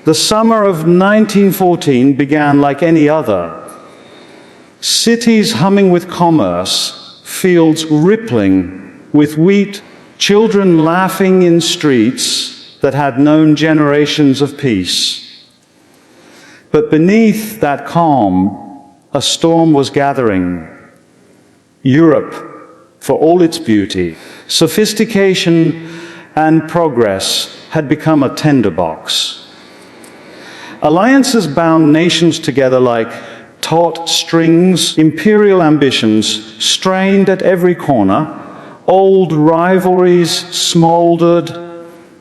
The summer of 1914 began like any other. Cities humming with commerce, fields rippling with wheat, children laughing in streets that had known generations of peace. But beneath that calm, a storm was gathering. Europe, for all its beauty, sophistication, and progress, had become a tinderbox. Alliances bound nations together like taut strings, imperial ambitions strained at every corner, old rivalries smoldered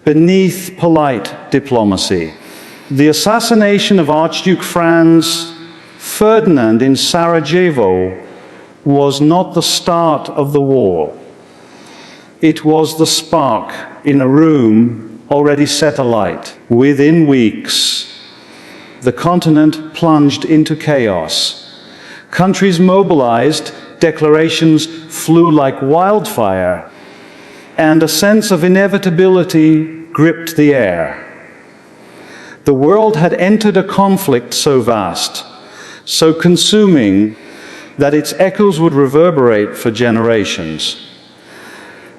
beneath polite diplomacy. The assassination of Archduke Franz Ferdinand in Sarajevo was not the start of the war. It was the spark in a room already set alight. Within weeks, the continent plunged into chaos. Countries mobilized, declarations flew like wildfire, and a sense of inevitability gripped the air. The world had entered a conflict so vast, so consuming, that its echoes would reverberate for generations.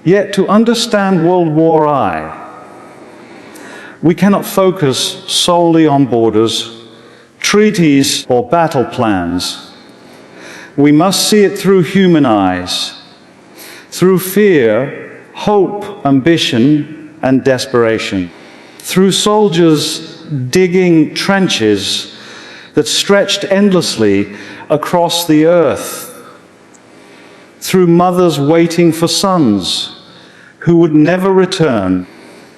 Yet to understand World War I, we cannot focus solely on borders, treaties, or battle plans. We must see it through human eyes, through fear, hope, ambition, and desperation, through soldiers digging trenches that stretched endlessly across the earth, through mothers waiting for sons who would never return,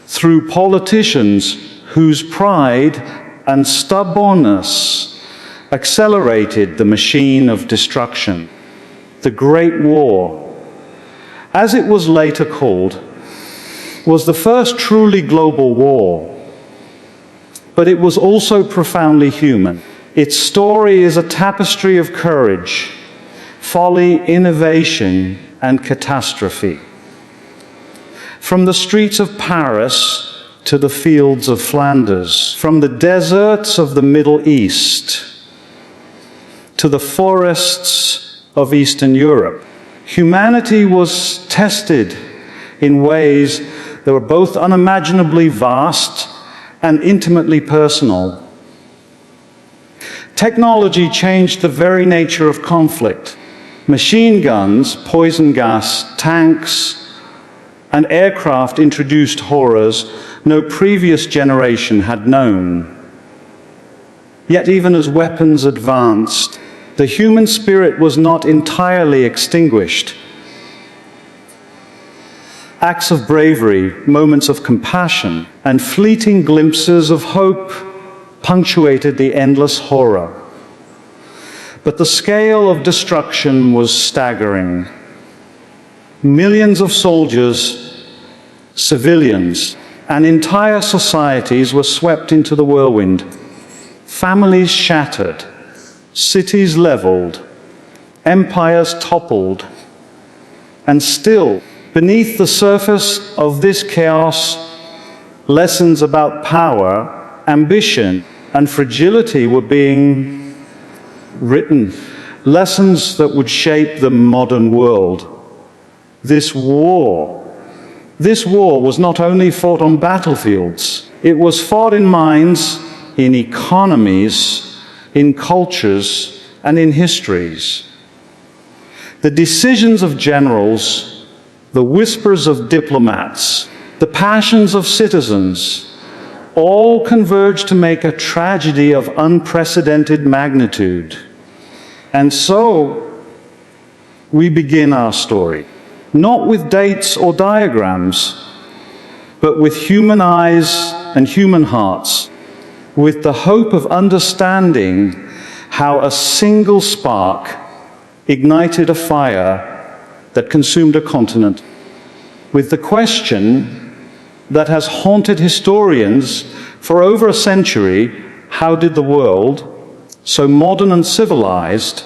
through politicians whose pride and stubbornness accelerated the machine of destruction. The Great War, as it was later called, was the first truly global war, but it was also profoundly human. Its story is a tapestry of courage, folly, innovation, and catastrophe. From the streets of Paris to the fields of Flanders, from the deserts of the Middle East to the forests of Eastern Europe, humanity was tested in ways that were both unimaginably vast and intimately personal. Technology changed the very nature of conflict. Machine guns, poison gas, tanks, and aircraft introduced horrors no previous generation had known. Yet even as weapons advanced, the human spirit was not entirely extinguished. Acts of bravery, moments of compassion, and fleeting glimpses of hope punctuated the endless horror. But the scale of destruction was staggering. Millions of soldiers, civilians, and entire societies were swept into the whirlwind. Families shattered, cities leveled, empires toppled, and still, beneath the surface of this chaos, lessons about power, ambition, and fragility were being written. Lessons that would shape the modern world. This war was not only fought on battlefields, it was fought in minds, in economies, in cultures, and in histories. The decisions of generals, the whispers of diplomats, the passions of citizens, all converged to make a tragedy of unprecedented magnitude. And so, we begin our story, not with dates or diagrams, but with human eyes and human hearts, with the hope of understanding how a single spark ignited a fire that consumed a continent, with the question that has haunted historians for over a century: how did the world, so modern and civilized,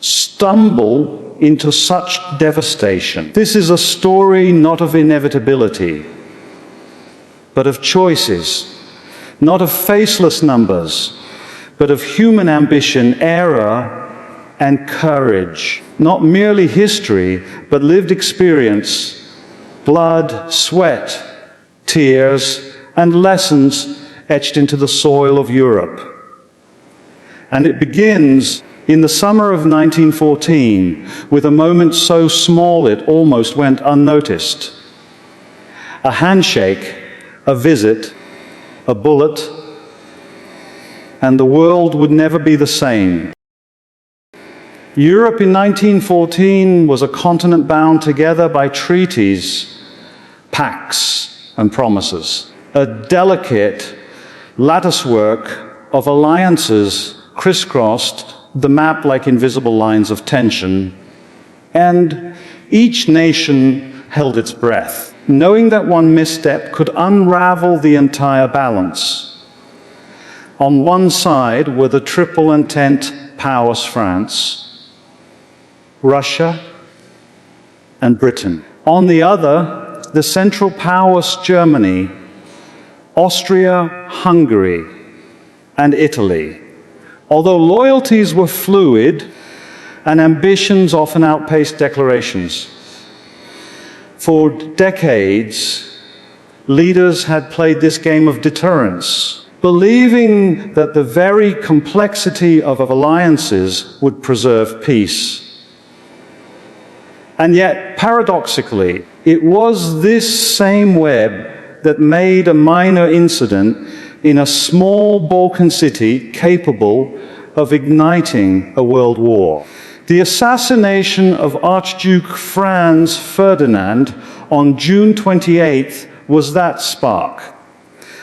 stumble into such devastation? This is a story not of inevitability, but of choices. not of faceless numbers, but of human ambition, error, and courage. Not merely history, but lived experience, blood, sweat, tears, and lessons etched into the soil of Europe. And it begins in the summer of 1914 with a moment so small it almost went unnoticed. A handshake, a visit, a bullet, and the world would never be the same. Europe in 1914 was a continent bound together by treaties, pacts, and promises. A delicate latticework of alliances crisscrossed the map like invisible lines of tension, and each nation held its breath, knowing that one misstep could unravel the entire balance. On one side were the triple entente powers France, Russia, and Britain. On the other, the Central Powers Germany, Austria-Hungary, and Italy. Although loyalties were fluid and ambitions often outpaced declarations. For decades, leaders had played this game of deterrence, believing that the very complexity of alliances would preserve peace. And yet, paradoxically, it was this same web that made a minor incident in a small Balkan city capable of igniting a world war. The assassination of Archduke Franz Ferdinand on June 28th was that spark.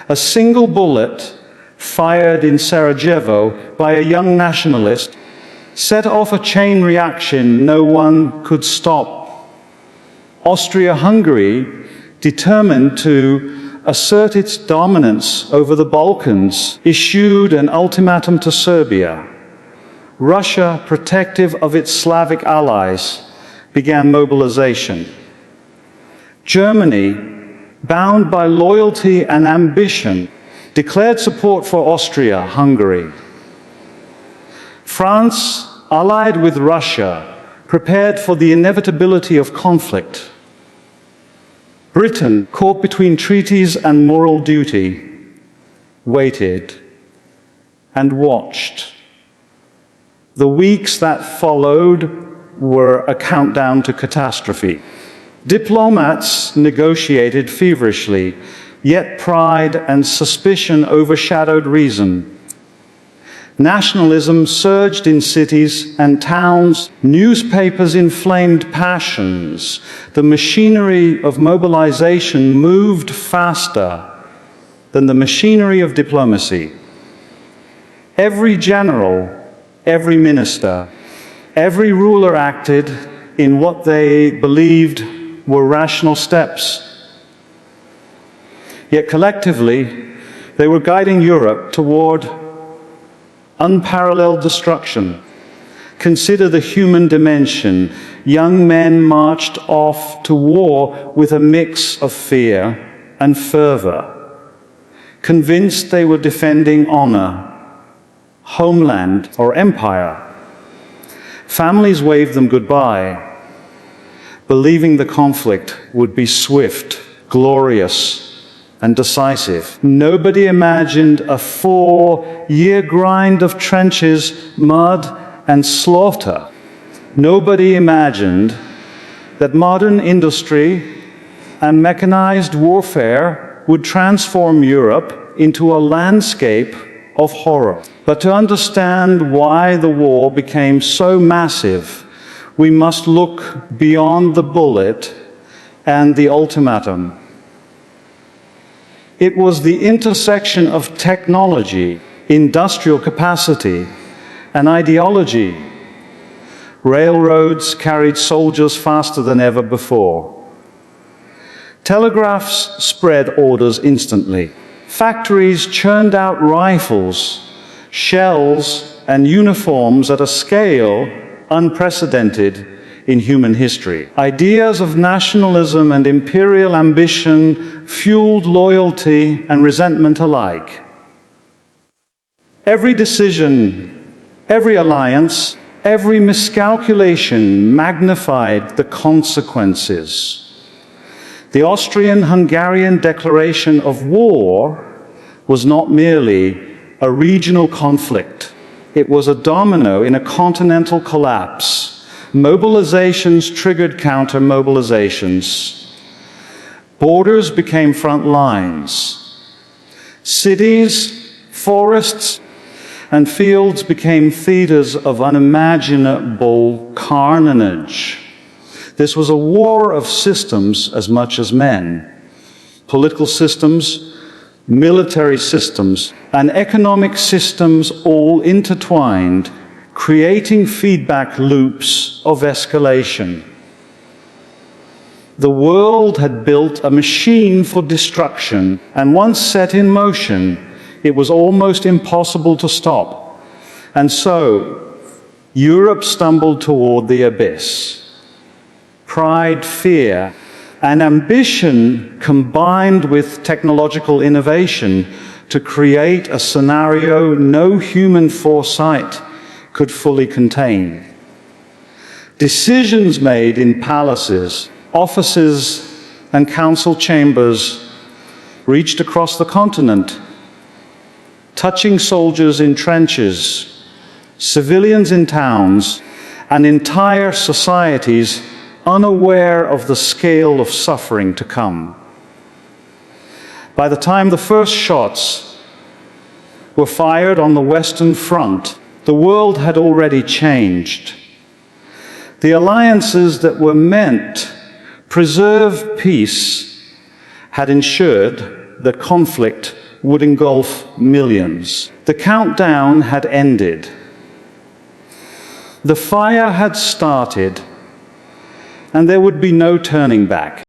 A single bullet fired in Sarajevo by a young nationalist set off a chain reaction no one could stop. Austria-Hungary, determined to assert its dominance over the Balkans, issued an ultimatum to Serbia. Russia, protective of its Slavic allies, began mobilization. Germany, bound by loyalty and ambition, declared support for Austria-Hungary. France, allied with Russia, prepared for the inevitability of conflict. Britain, caught between treaties and moral duty, waited and watched. The weeks that followed were a countdown to catastrophe. Diplomats negotiated feverishly, yet pride and suspicion overshadowed reason. Nationalism surged in cities and towns. Newspapers inflamed passions. The machinery of mobilization moved faster than the machinery of diplomacy. Every general, every minister, every ruler acted in what they believed were rational steps. Yet collectively, they were guiding Europe toward unparalleled destruction. Consider the human dimension. Young men marched off to war with a mix of fear and fervor, convinced they were defending honor, homeland, or empire. Families waved them goodbye, believing the conflict would be swift, glorious, and decisive. Nobody imagined a 4-year grind of trenches, mud, and slaughter. Nobody imagined that modern industry and mechanized warfare would transform Europe into a landscape of horror. But to understand why the war became so massive, we must look beyond the bullet and the ultimatum. It was the intersection of technology, industrial capacity, and ideology. Railroads carried soldiers faster than ever before. Telegraphs spread orders instantly. Factories churned out rifles, shells, and uniforms at a scale unprecedented in human history. Ideas of nationalism and imperial ambition fueled loyalty and resentment alike. Every decision, every alliance, every miscalculation magnified the consequences. The Austrian-Hungarian declaration of war was not merely a regional conflict. It was a domino in a continental collapse. Mobilizations triggered counter-mobilizations. Borders became front lines. Cities, forests, and fields became theaters of unimaginable carnage. This was a war of systems as much as men. Political systems, military systems, and economic systems all intertwined, creating feedback loops of escalation. The world had built a machine for destruction, and once set in motion, it was almost impossible to stop. And so, Europe stumbled toward the abyss. Pride, fear, and ambition combined with technological innovation to create a scenario no human foresight could fully contain. Decisions made in palaces, offices, and council chambers reached across the continent, touching soldiers in trenches, civilians in towns, and entire societies unaware of the scale of suffering to come. By the time the first shots were fired on the Western Front, the world had already changed. The alliances that were meant to preserve peace had ensured that conflict would engulf millions. The countdown had ended. The fire had started, and there would be no turning back.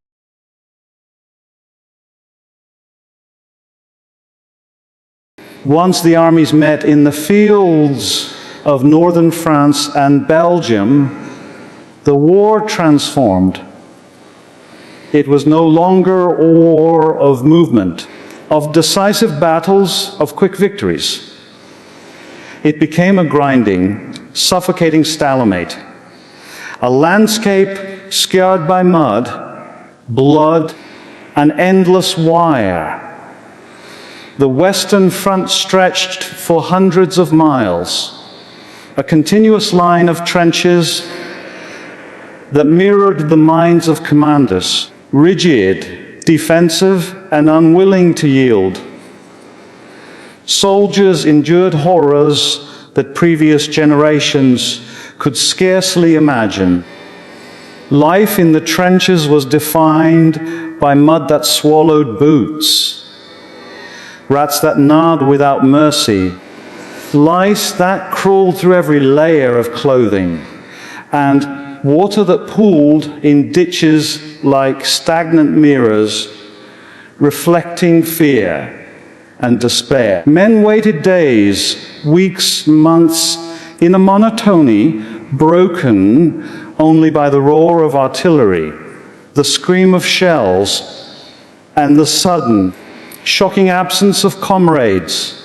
Once the armies met in the fields of northern France and Belgium, the war transformed. It was no longer a war of movement, of decisive battles, of quick victories. It became a grinding, suffocating stalemate, a landscape scarred by mud, blood, and endless wire. The Western Front stretched for hundreds of miles, a continuous line of trenches that mirrored the minds of commanders, rigid, defensive, and unwilling to yield. Soldiers endured horrors that previous generations could scarcely imagine. Life in the trenches was defined by mud that swallowed boots, rats that gnawed without mercy, lice that crawled through every layer of clothing, and water that pooled in ditches like stagnant mirrors, reflecting fear and despair. Men waited days, weeks, months, in a monotony broken only by the roar of artillery, the scream of shells, and the sudden, shocking absence of comrades.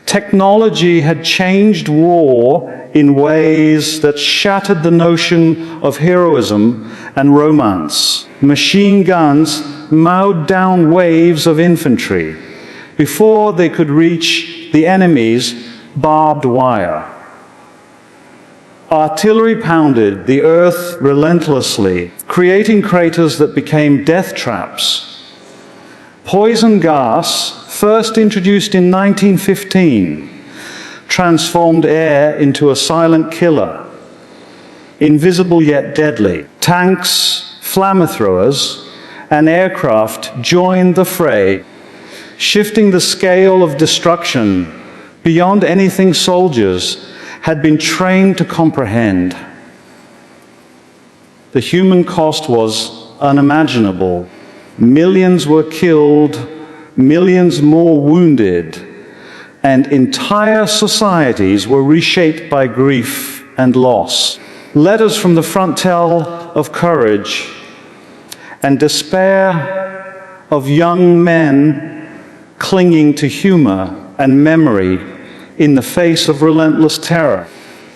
Technology had changed war in ways that shattered the notion of heroism and romance. Machine guns mowed down waves of infantry before they could reach the enemy's barbed wire. Artillery pounded the earth relentlessly, creating craters that became death traps. Poison gas, first introduced in 1915, transformed air into a silent killer, invisible yet deadly. Tanks, flamethrowers, and aircraft joined the fray, shifting the scale of destruction beyond anything soldiers had been trained to comprehend. The human cost was unimaginable. Millions were killed, millions more wounded, and entire societies were reshaped by grief and loss. Letters from the front tell of courage and despair of young men clinging to humor and memory in the face of relentless terror.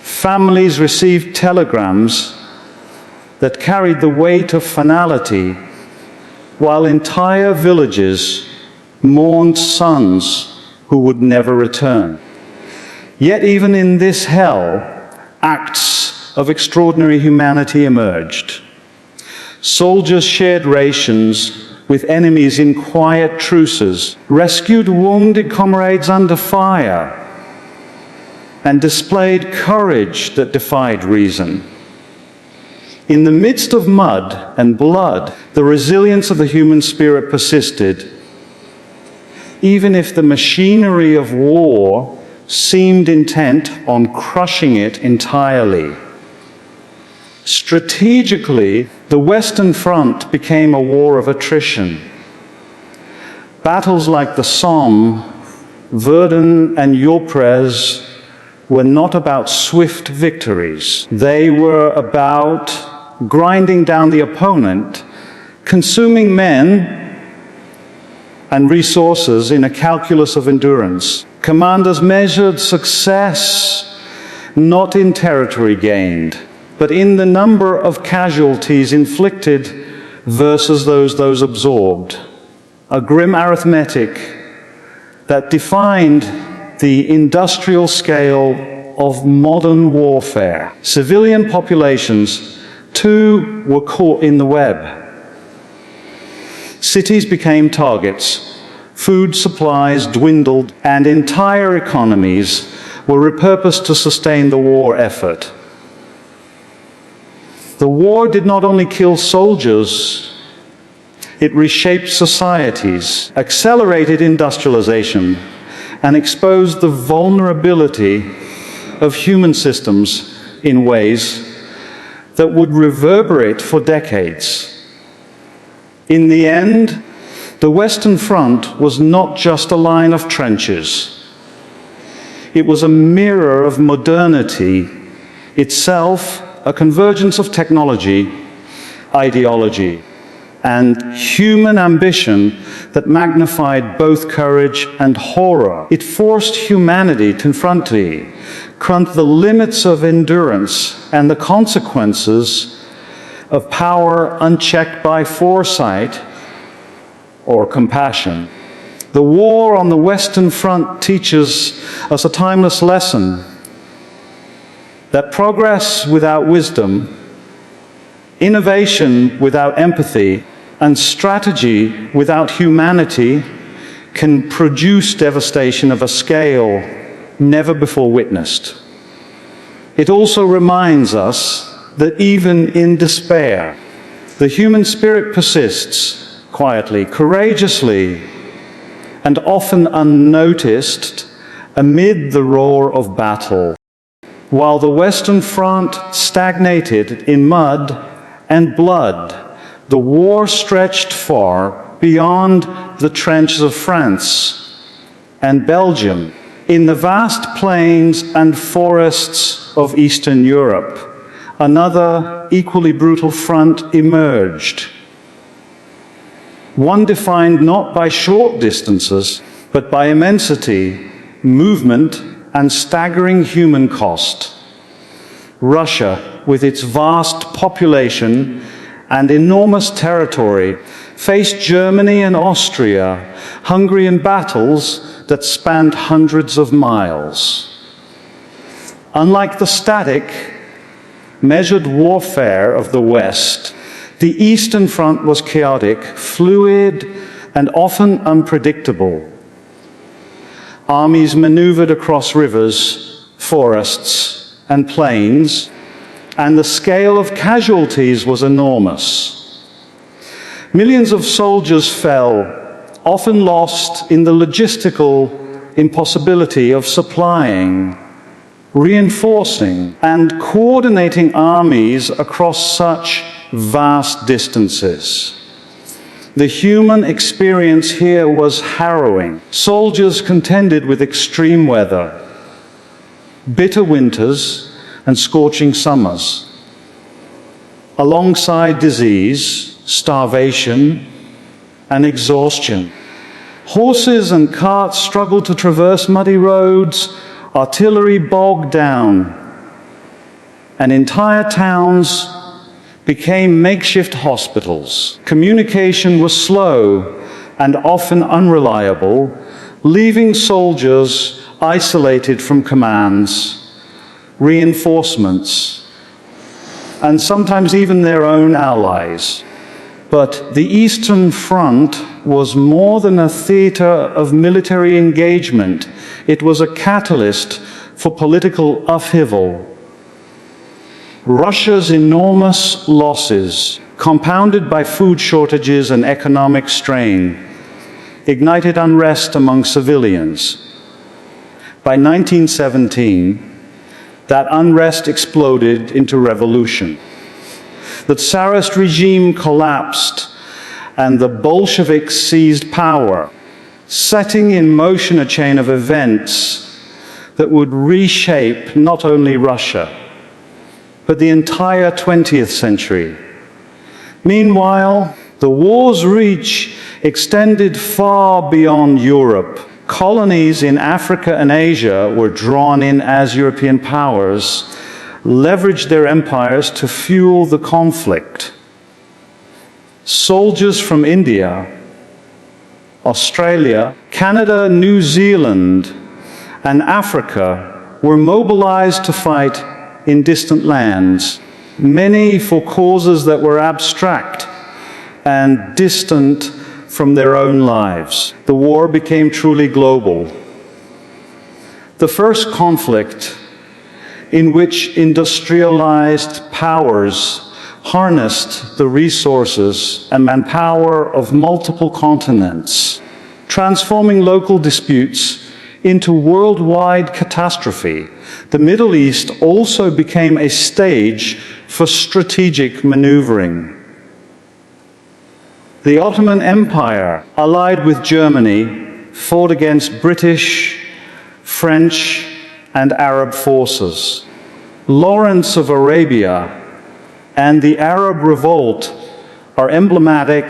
Families received telegrams that carried the weight of finality, while entire villages mourned sons who would never return. Yet even in this hell, acts of extraordinary humanity emerged. Soldiers shared rations with enemies in quiet truces, rescued wounded comrades under fire, and displayed courage that defied reason. In the midst of mud and blood, the resilience of the human spirit persisted, even if the machinery of war seemed intent on crushing it entirely. Strategically, the Western Front became a war of attrition. Battles like the Somme, Verdun, and Ypres were not about swift victories. They were about grinding down the opponent, consuming men and resources in a calculus of endurance. Commanders measured success not in territory gained, but in the number of casualties inflicted versus those absorbed. A grim arithmetic that defined the industrial scale of modern warfare. Civilian populations, too, were caught in the web. Cities became targets, food supplies dwindled, and entire economies were repurposed to sustain the war effort. The war did not only kill soldiers, it reshaped societies, accelerated industrialization, and exposed the vulnerability of human systems in ways that would reverberate for decades. In the end, the Western Front was not just a line of trenches. It was a mirror of modernity, itself a convergence of technology, ideology, and human ambition that magnified both courage and horror. It forced humanity to confront the limits of endurance and the consequences of power unchecked by foresight or compassion. The war on the Western Front teaches us a timeless lesson that progress without wisdom, innovation without empathy, and strategy without humanity can produce devastation of a scale never before witnessed. It also reminds us that even in despair, the human spirit persists quietly, courageously, and often unnoticed amid the roar of battle. While the Western Front stagnated in mud and blood, the war stretched far beyond the trenches of France and Belgium. In the vast plains and forests of Eastern Europe, another equally brutal front emerged. One defined not by short distances, but by immensity, movement, and staggering human cost. Russia, with its vast population and enormous territory, faced Germany and Austria-Hungary in battles that spanned hundreds of miles. Unlike the static, measured warfare of the West, the Eastern Front was chaotic, fluid, and often unpredictable. Armies maneuvered across rivers, forests, and plains, and the scale of casualties was enormous. Millions of soldiers fell, often lost in the logistical impossibility of supplying, reinforcing, and coordinating armies across such vast distances. The human experience here was harrowing. Soldiers contended with extreme weather, bitter winters, and scorching summers, alongside disease, starvation, and exhaustion. Horses and carts struggled to traverse muddy roads, artillery bogged down, and entire towns became makeshift hospitals. Communication was slow and often unreliable, leaving soldiers isolated from commands, reinforcements, and sometimes even their own allies. But the Eastern Front was more than a theater of military engagement. It was a catalyst for political upheaval. Russia's enormous losses, compounded by food shortages and economic strain, ignited unrest among civilians. By 1917, that unrest exploded into revolution. The Tsarist regime collapsed and the Bolsheviks seized power, setting in motion a chain of events that would reshape not only Russia, but the entire 20th century. Meanwhile, the war's reach extended far beyond Europe. Colonies in Africa and Asia were drawn in as European powers leveraged their empires to fuel the conflict. Soldiers from India, Australia, Canada, New Zealand, and Africa were mobilized to fight in distant lands, many for causes that were abstract and distant from their own lives. The war became truly global. The first conflict in which industrialized powers harnessed the resources and manpower of multiple continents, transforming local disputes into worldwide catastrophe. The Middle East also became a stage for strategic maneuvering. The Ottoman Empire, allied with Germany, fought against British, French, and Arab forces. Lawrence of Arabia and the Arab Revolt are emblematic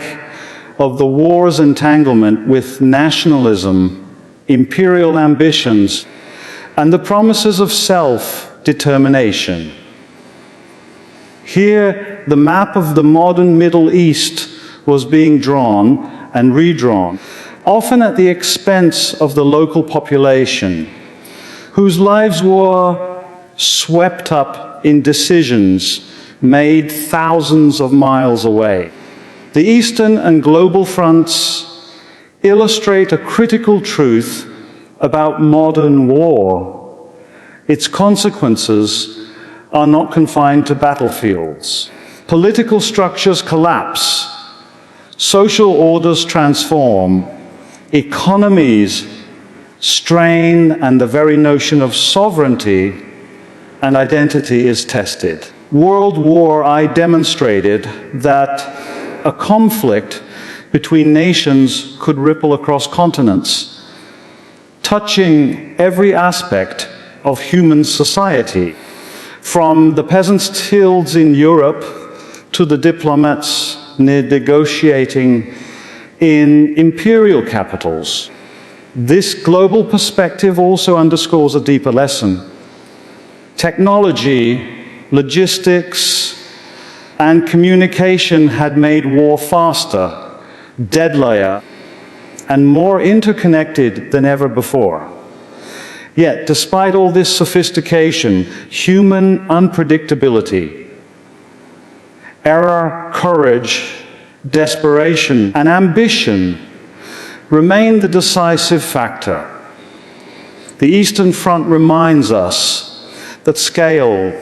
of the war's entanglement with nationalism, imperial ambitions, and the promises of self-determination. Here, the map of the modern Middle East was being drawn and redrawn, often at the expense of the local population, whose lives were swept up in decisions made thousands of miles away. The Eastern and global fronts illustrate a critical truth about modern war. Its consequences are not confined to battlefields. Political structures collapse, social orders transform, economies strain, and the very notion of sovereignty and identity is tested. World War I demonstrated that a conflict between nations could ripple across continents, touching every aspect of human society, from the peasants' fields in Europe to the diplomats negotiating in imperial capitals. This global perspective also underscores a deeper lesson. Technology, logistics, and communication had made war faster, deadlier, and more interconnected than ever before. Yet, despite all this sophistication, human unpredictability, error, courage, desperation, and ambition remain the decisive factor. The Eastern Front reminds us that scale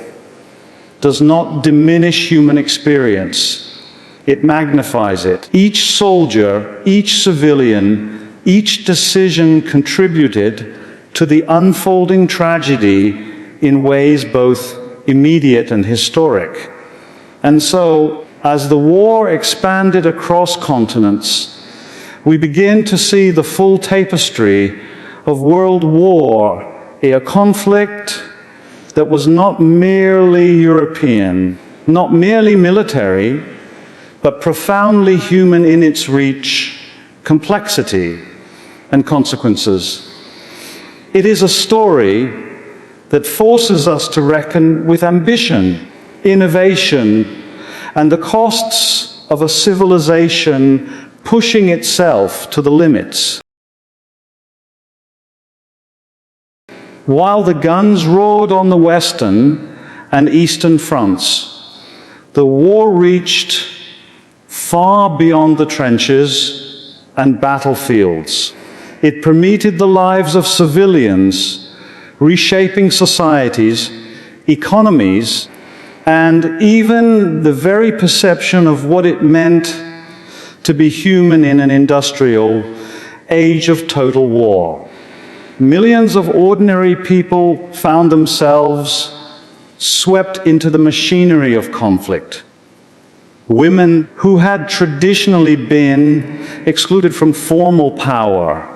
does not diminish human experience, it magnifies it. Each soldier, each civilian, each decision contributed to the unfolding tragedy in ways both immediate and historic. And so, as the war expanded across continents, we begin to see the full tapestry of world war, a conflict that was not merely European, not merely military, but profoundly human in its reach, complexity, and consequences. It is a story that forces us to reckon with ambition, innovation, and the costs of a civilization pushing itself to the limits. While the guns roared on the western and eastern fronts, the war reached far beyond the trenches and battlefields. It permeated the lives of civilians, reshaping societies, economies, and even the very perception of what it meant to be human in an industrial age of total war. Millions of ordinary people found themselves swept into the machinery of conflict. Women who had traditionally been excluded from formal power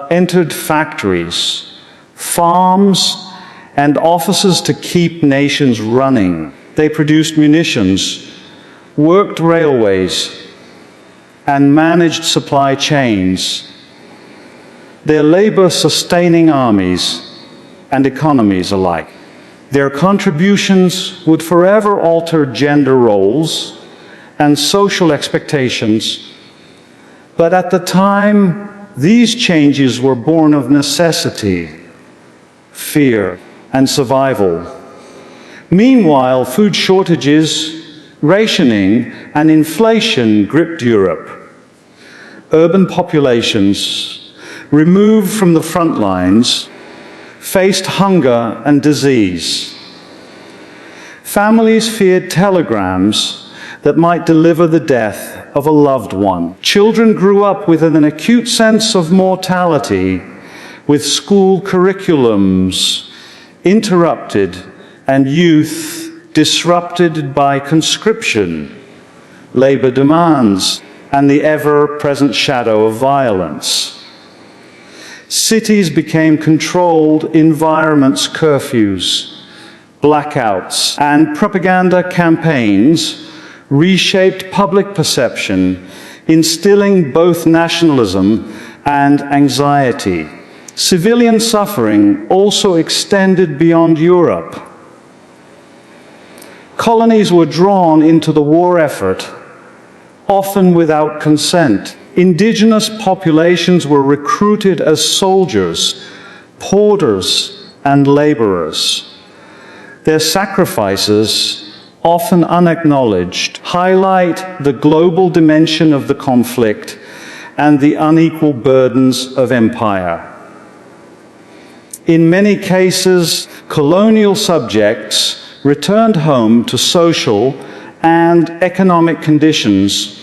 entered factories, farms, and offices to keep nations running. They produced munitions, worked railways, and managed supply chains, their labor sustaining armies and economies alike. Their contributions would forever alter gender roles and social expectations, but at the time, these changes were born of necessity, fear, and survival. Meanwhile, food shortages, rationing, and inflation gripped Europe. Urban populations, removed from the front lines, faced hunger and disease. Families feared telegrams that might deliver the death of a loved one. Children grew up with an acute sense of mortality, with school curriculums interrupted and youth disrupted by conscription, labor demands, and the ever-present shadow of violence. Cities became controlled environments, curfews, blackouts, and propaganda campaigns reshaped public perception, instilling both nationalism and anxiety. Civilian suffering also extended beyond Europe. Colonies were drawn into the war effort, often without consent. Indigenous populations were recruited as soldiers, porters, and laborers. Their sacrifices, often unacknowledged, highlight the global dimension of the conflict and the unequal burdens of empire. In many cases, colonial subjects returned home to social and economic conditions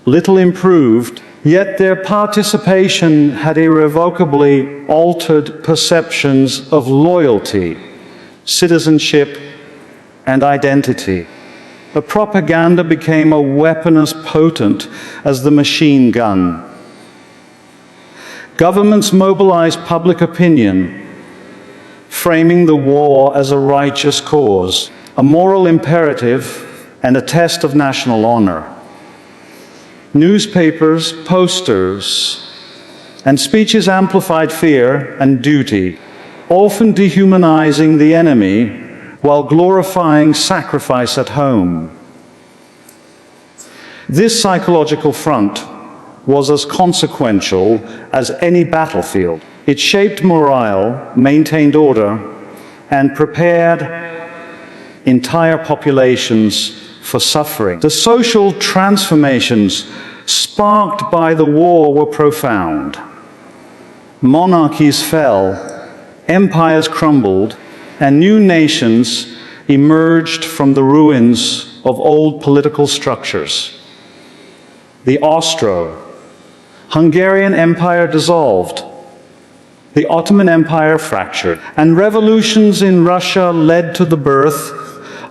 little improved, yet their participation had irrevocably altered perceptions of loyalty, citizenship, and identity. The propaganda became a weapon as potent as the machine gun. Governments mobilized public opinion, framing the war as a righteous cause, a moral imperative, and a test of national honor. Newspapers, posters, and speeches amplified fear and duty, often dehumanizing the enemy while glorifying sacrifice at home. This psychological front was as consequential as any battlefield. It shaped morale, maintained order, and prepared entire populations for suffering. The social transformations sparked by the war were profound. Monarchies fell, empires crumbled, and new nations emerged from the ruins of old political structures. The Austro-Hungarian Empire dissolved, the Ottoman Empire fractured, and revolutions in Russia led to the birth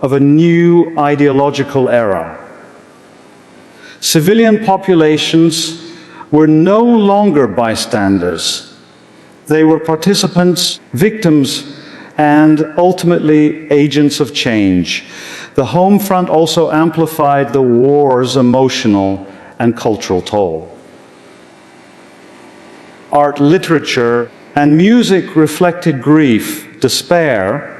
of a new ideological era. Civilian populations were no longer bystanders. They were participants, victims, and ultimately agents of change. The home front also amplified the war's emotional and cultural toll. Art, literature, And music reflected grief, despair,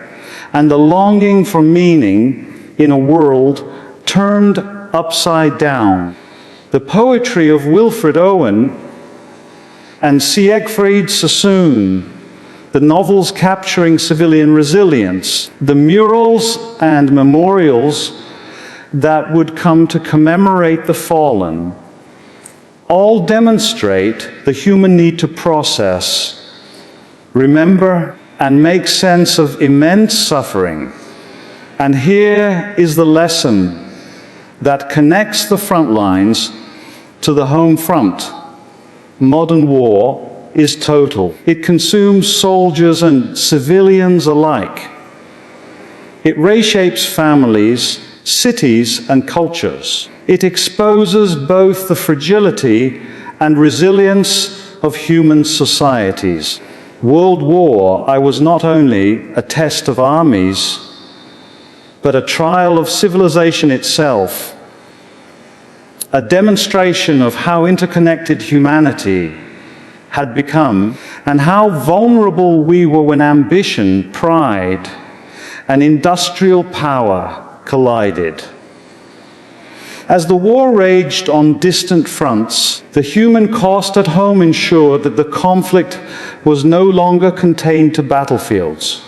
and the longing for meaning in a world turned upside down. The poetry of Wilfred Owen and Siegfried Sassoon, the novels capturing civilian resilience, the murals and memorials that would come to commemorate the fallen, all demonstrate the human need to process, remember, and make sense of immense suffering. And here is the lesson that connects the front lines to the home front. Modern war is total. It consumes soldiers and civilians alike. It reshapes families, cities, and cultures. It exposes both the fragility and resilience of human societies. World War I was not only a test of armies, but a trial of civilization itself, a demonstration of how interconnected humanity had become and how vulnerable we were when ambition, pride, and industrial power collided. As the war raged on distant fronts, the human cost at home ensured that the conflict was no longer contained to battlefields.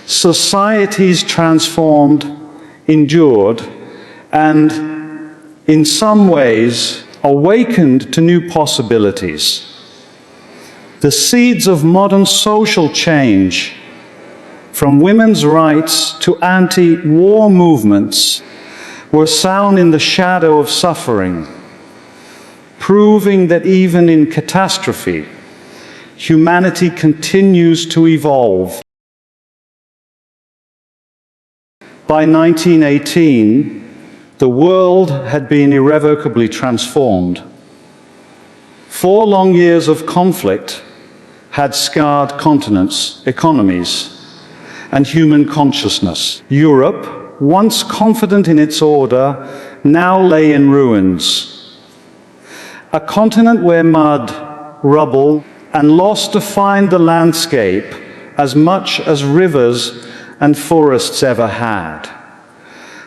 Societies transformed, endured, and in some ways awakened to new possibilities. The seeds of modern social change, from women's rights to anti-war movements, were sown in the shadow of suffering, proving that even in catastrophe, humanity continues to evolve. By 1918, the world had been irrevocably transformed. 4 long years of conflict had scarred continents, economies, and human consciousness. Europe, once confident in its order, now lay in ruins. A continent where mud, rubble, and loss defined the landscape as much as rivers and forests ever had.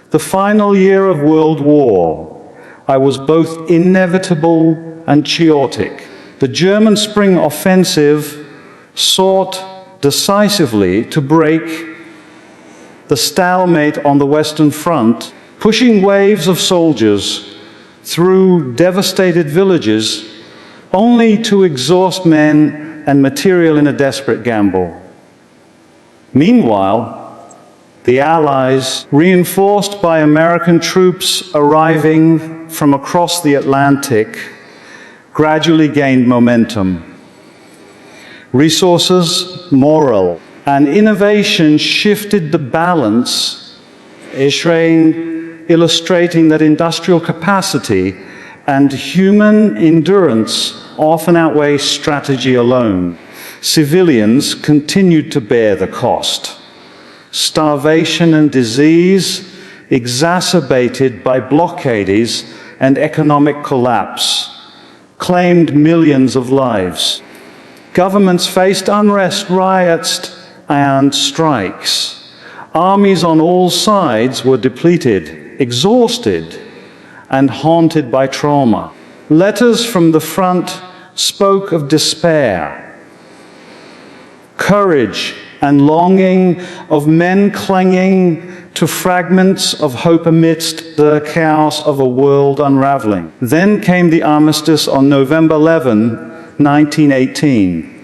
The final year of World War I was both inevitable and chaotic. The German Spring Offensive sought decisively to break the stalemate on the Western Front, pushing waves of soldiers through devastated villages, only to exhaust men and material in a desperate gamble. Meanwhile, the Allies, reinforced by American troops arriving from across the Atlantic, gradually gained momentum. Resources, morale, and innovation shifted the balance, illustrating that industrial capacity and human endurance often outweigh strategy alone. Civilians continued to bear the cost. Starvation and disease, exacerbated by blockades and economic collapse, claimed millions of lives. Governments faced unrest, riots, and strikes. Armies on all sides were depleted, exhausted, and haunted by trauma. Letters from the front spoke of despair, courage, and longing of men clinging to fragments of hope amidst the chaos of a world unraveling. Then came the armistice on November 11, 1918.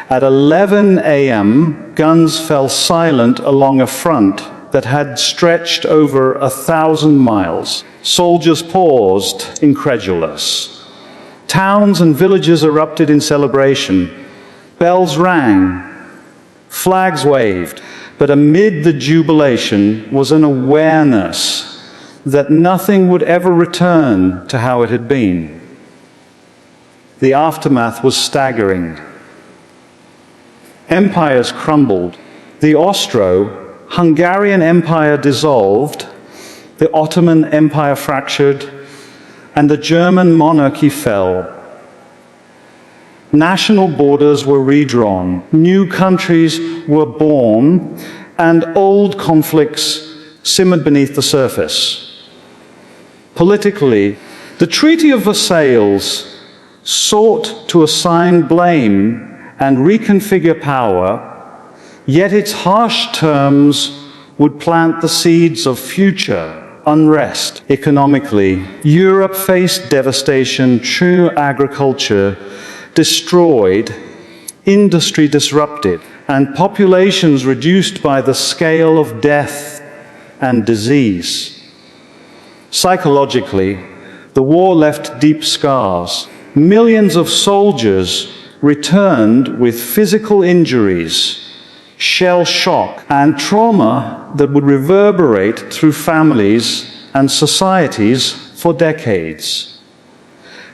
At 11 a.m., guns fell silent along a front that had stretched over 1,000 miles. Soldiers paused, incredulous. Towns and villages erupted in celebration. Bells rang, flags waved, but amid the jubilation was an awareness that nothing would ever return to how it had been. The aftermath was staggering. Empires crumbled. The Austro-Hungarian Empire dissolved, the Ottoman Empire fractured, and the German monarchy fell. National borders were redrawn, new countries were born, and old conflicts simmered beneath the surface. Politically, the Treaty of Versailles sought to assign blame and reconfigure power, yet its harsh terms would plant the seeds of future unrest. Economically, Europe faced devastation, true agriculture destroyed, industry disrupted, and populations reduced by the scale of death and disease. Psychologically, the war left deep scars. Millions of soldiers returned with physical injuries, shell shock, and trauma that would reverberate through families and societies for decades.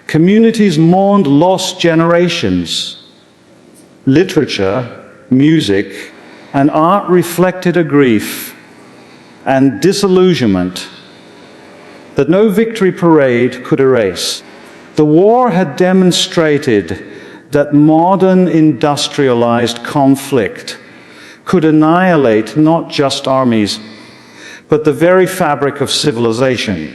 Communities mourned lost generations. Literature, music, and art reflected a grief and disillusionment that no victory parade could erase. The war had demonstrated that modern industrialized conflict could annihilate not just armies, but the very fabric of civilization.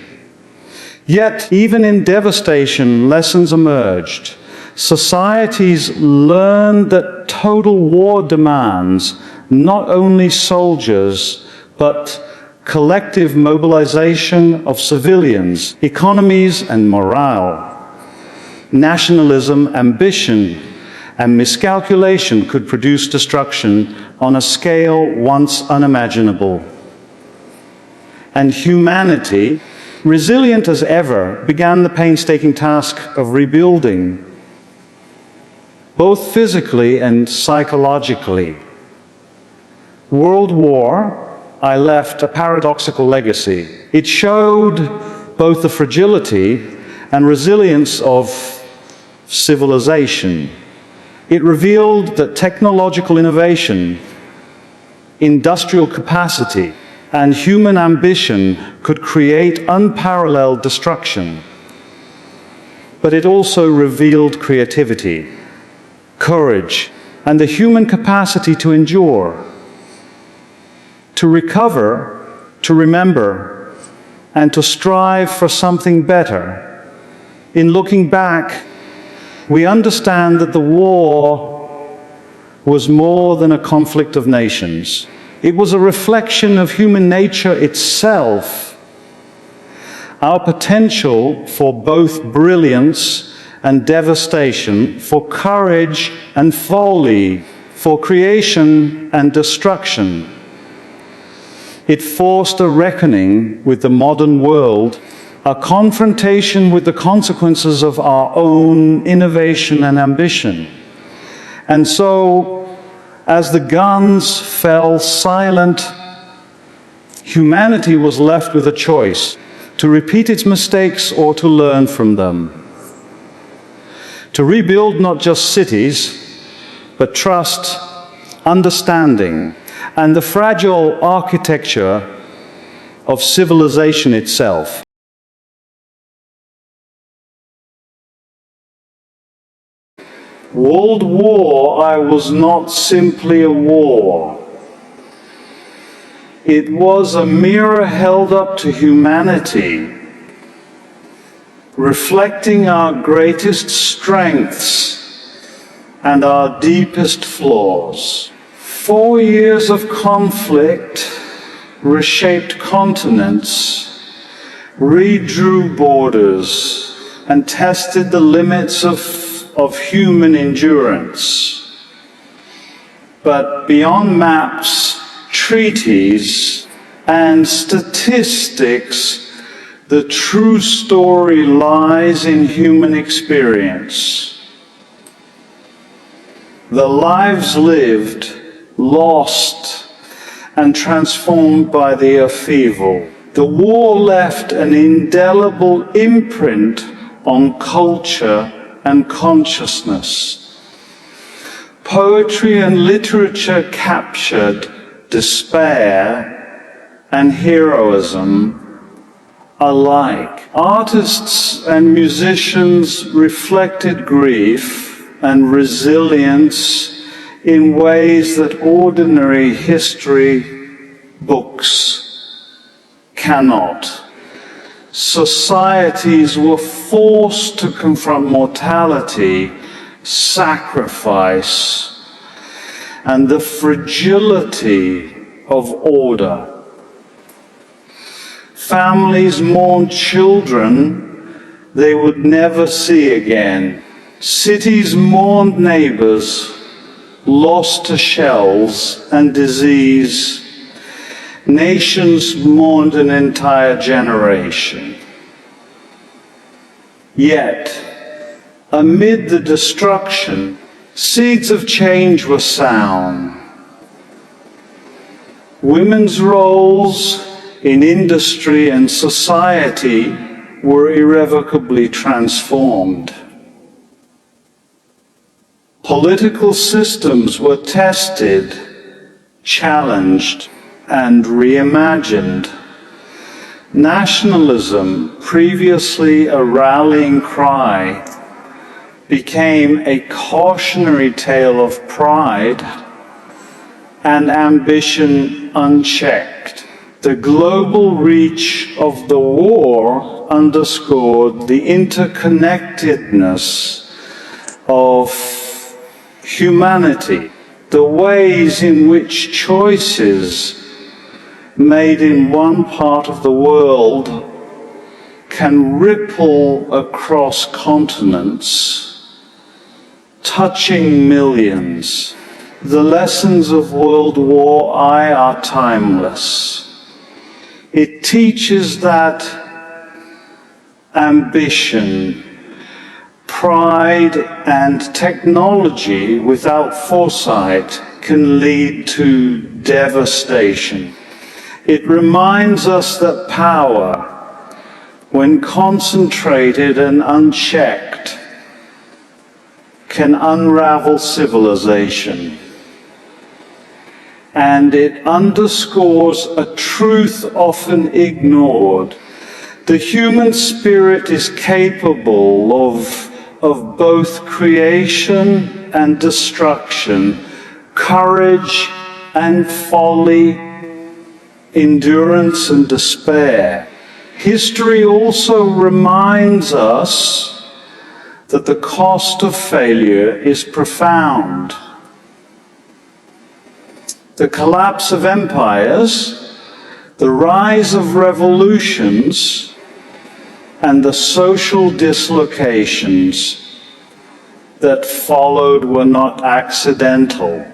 Yet, even in devastation, lessons emerged. Societies learned that total war demands not only soldiers, but collective mobilization of civilians, economies, and morale. Nationalism, ambition, and miscalculation could produce destruction on a scale once unimaginable. And humanity, resilient as ever, began the painstaking task of rebuilding, both physically and psychologically. World War, I left a paradoxical legacy. It showed both the fragility and resilience of civilization. It revealed that technological innovation, industrial capacity, and human ambition could create unparalleled destruction. But it also revealed creativity, courage, and the human capacity to endure, to recover, to remember, and to strive for something better. In looking back, we understand that the war was more than a conflict of nations. It was a reflection of human nature itself, our potential for both brilliance and devastation, for courage and folly, for creation and destruction. It forced a reckoning with the modern world, a confrontation with the consequences of our own innovation and ambition. And so, as the guns fell silent, humanity was left with a choice: to repeat its mistakes or to learn from them. To rebuild not just cities, but trust, understanding, and the fragile architecture of civilization itself. World War I was not simply a war. It was a mirror held up to humanity, reflecting our greatest strengths and our deepest flaws. 4 years of conflict reshaped continents, redrew borders, and tested the limits of human endurance. But beyond maps, treaties, and statistics, the true story lies in human experience. The lives lived, lost, and transformed by the upheaval. The war left an indelible imprint on culture and consciousness. Poetry and literature captured despair and heroism alike. Artists and musicians reflected grief and resilience in ways that ordinary history books cannot. Societies were forced to confront mortality, sacrifice, and the fragility of order. Families mourned children they would never see again. Cities mourned neighbors lost to shells and disease. Nations mourned an entire generation. Yet, amid the destruction, seeds of change were sown. Women's roles in industry and society were irrevocably transformed. Political systems were tested, challenged, and reimagined. Nationalism, previously a rallying cry, became a cautionary tale of pride and ambition unchecked. The global reach of the war underscored the interconnectedness of humanity, the ways in which choices made in one part of the world can ripple across continents, touching millions. The lessons of World War I are timeless. It teaches that ambition, pride, and technology without foresight can lead to devastation. It reminds us that power, when concentrated and unchecked, can unravel civilization. And it underscores a truth often ignored. The human spirit is capable of both creation and destruction, courage and folly, endurance and despair. History also reminds us that the cost of failure is profound. The collapse of empires, the rise of revolutions, and the social dislocations that followed were not accidental.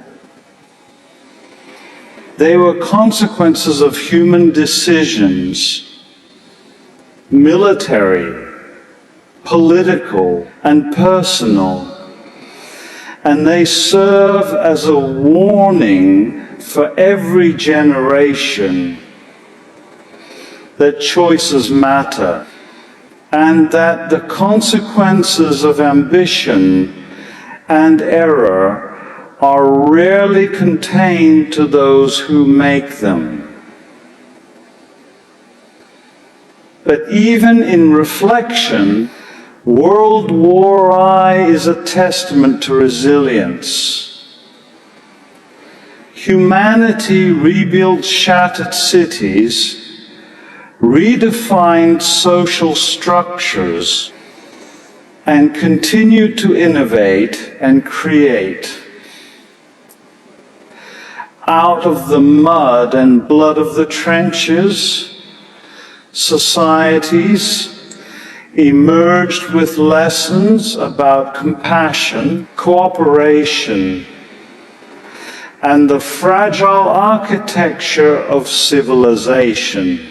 They were consequences of human decisions, military, political, and personal, and they serve as a warning for every generation that choices matter, and that the consequences of ambition and error are rarely contained to those who make them. But even in reflection, World War I is a testament to resilience. Humanity rebuilt shattered cities, redefined social structures, and continued to innovate and create. Out of the mud and blood of the trenches, societies emerged with lessons about compassion, cooperation, and the fragile architecture of civilization.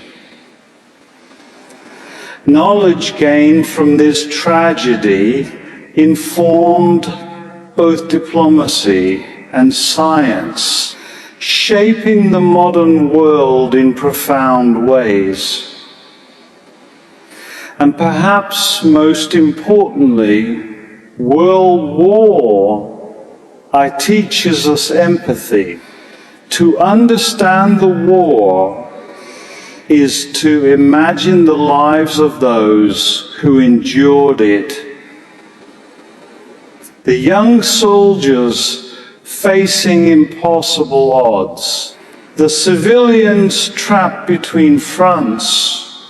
Knowledge gained from this tragedy informed both diplomacy and science, shaping the modern world in profound ways. And perhaps most importantly, World War I teaches us empathy. To understand the war is to imagine the lives of those who endured it. The young soldiers facing impossible odds, the civilians trapped between fronts,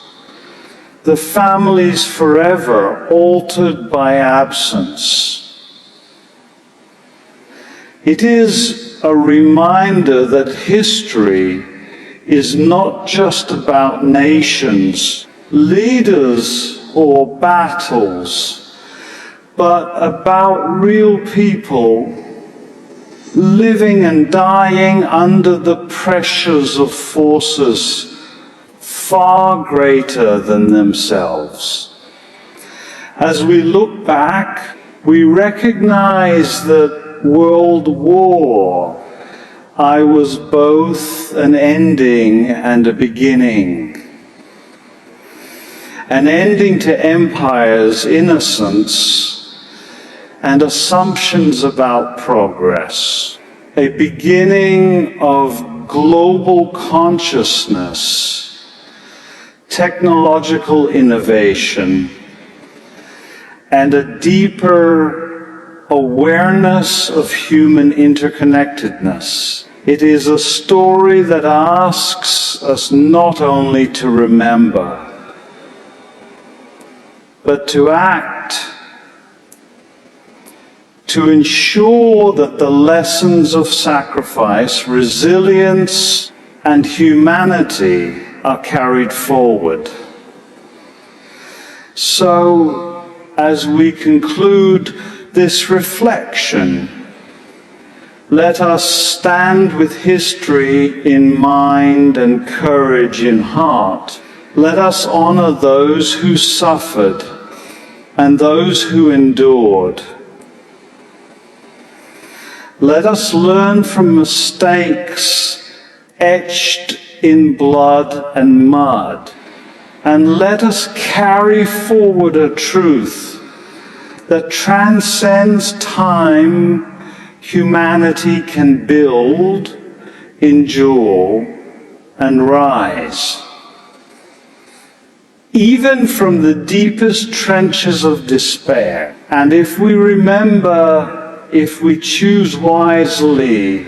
the families forever altered by absence. It is a reminder that history is not just about nations, leaders, or battles, but about real people living and dying under the pressures of forces far greater than themselves. As we look back, we recognize that World War I was both an ending and a beginning. An ending to empire's innocence and assumptions about progress. A beginning of global consciousness, technological innovation, and a deeper awareness of human interconnectedness. It is a story that asks us not only to remember, but to act, to ensure that the lessons of sacrifice, resilience, and humanity are carried forward. So, as we conclude this reflection, let us stand with history in mind and courage in heart. Let us honor those who suffered and those who endured. Let us learn from mistakes etched in blood and mud, and let us carry forward a truth that transcends time. Humanity can build, endure, and rise. Even from the deepest trenches of despair. And if we remember, if we choose wisely,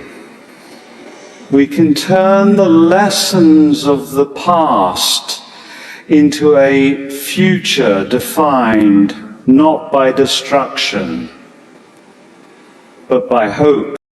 we can turn the lessons of the past into a future defined not by destruction, but by hope.